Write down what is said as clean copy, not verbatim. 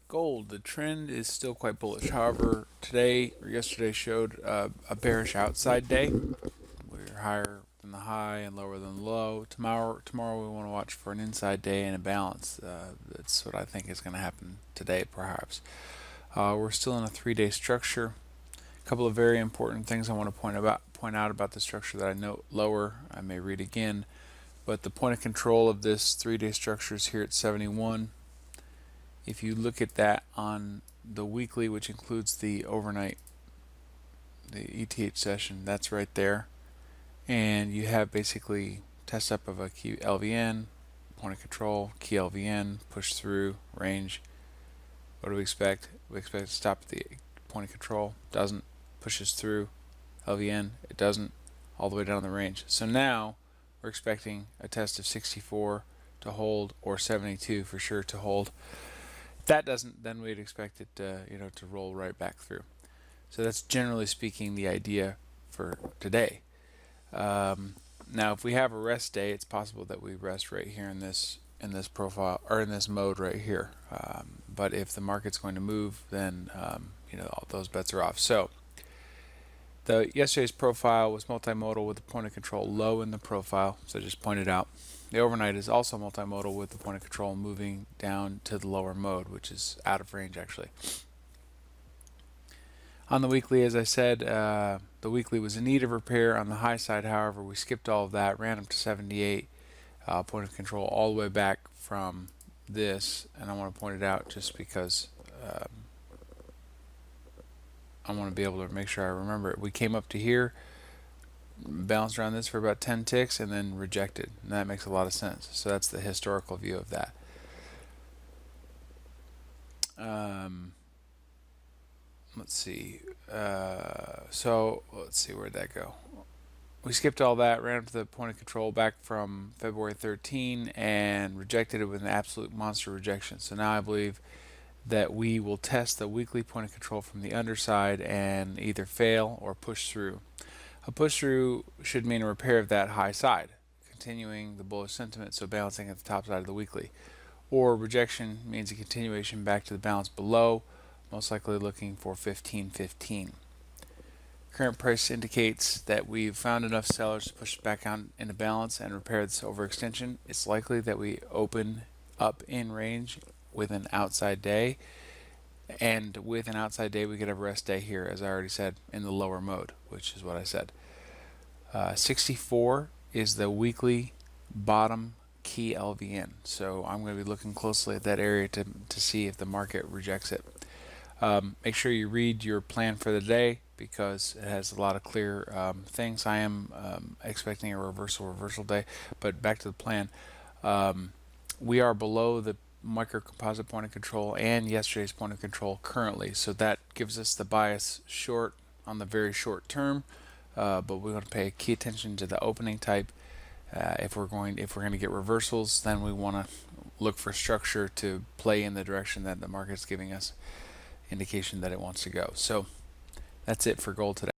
Gold, the trend is still quite bullish. However, today or yesterday showed a bearish outside day. We're higher than the high and lower than the low. Tomorrow we want to watch for an inside day and a balance. That's what I think is going to happen today, perhaps. We're still in a 3-day structure. A couple of very important things I want to point out about the structure that I note lower. I may read again, but the point of control of this 3-day structure is here at 71. If you look at that on the weekly, which includes the overnight, the ETH session, that's right there. And you have basically test up of a key LVN, point of control, key LVN, push through, range. What do we expect? We expect to stop at the point of control. Doesn't. Pushes through LVN. It doesn't. All the way down the range. So now we're expecting a test of 64 to hold, or 72 for sure to hold. If that doesn't, then we'd expect it to roll right back through. So that's generally speaking the idea for today. Now if we have a rest day, it's possible that we rest right here in this profile, or in this mode right here. But if the market's going to move, then all those bets are off. So yesterday's profile was multimodal with the point of control low in the profile, so I just pointed out. The overnight is also multimodal with the point of control moving down to the lower mode, which is out of range actually. On the weekly, as I said, the weekly was in need of repair. On the high side, however, we skipped all of that, ran up to 78, point of control all the way back from this, and I want to point it out just because I want to be able to make sure I remember it. We came up to here, bounced around this for about 10 ticks, and then rejected, and that makes a lot of sense. So that's the historical view of that. Let's see. So let's see, where'd that go? We skipped all that, ran up to the point of control back from February 13 and rejected it with an absolute monster rejection. So now I believe that we will test the weekly point of control from the underside and either fail or push through. A push through should mean a repair of that high side, continuing the bullish sentiment, so balancing at the top side of the weekly. Or rejection means a continuation back to the balance below, most likely looking for 15.15. Current price indicates that we've found enough sellers to push back on into balance and repair this overextension. It's likely that we open up in range with an outside day, and with an outside day we could have a rest day here, as I already said, in the lower mode, which is what I said. 64 is the weekly bottom key LVN, so I'm going to be looking closely at that area to see if the market rejects it. Make sure you read your plan for the day, because it has a lot of clear things. I am expecting a reversal day, but back to the plan. We are below the micro composite point of control and yesterday's point of control currently, so that gives us the bias short on the very short term, but we're going to pay key attention to the opening type. If we're going to get reversals, then we want to look for structure to play in the direction that the market's giving us indication that it wants to go. So that's it for gold today.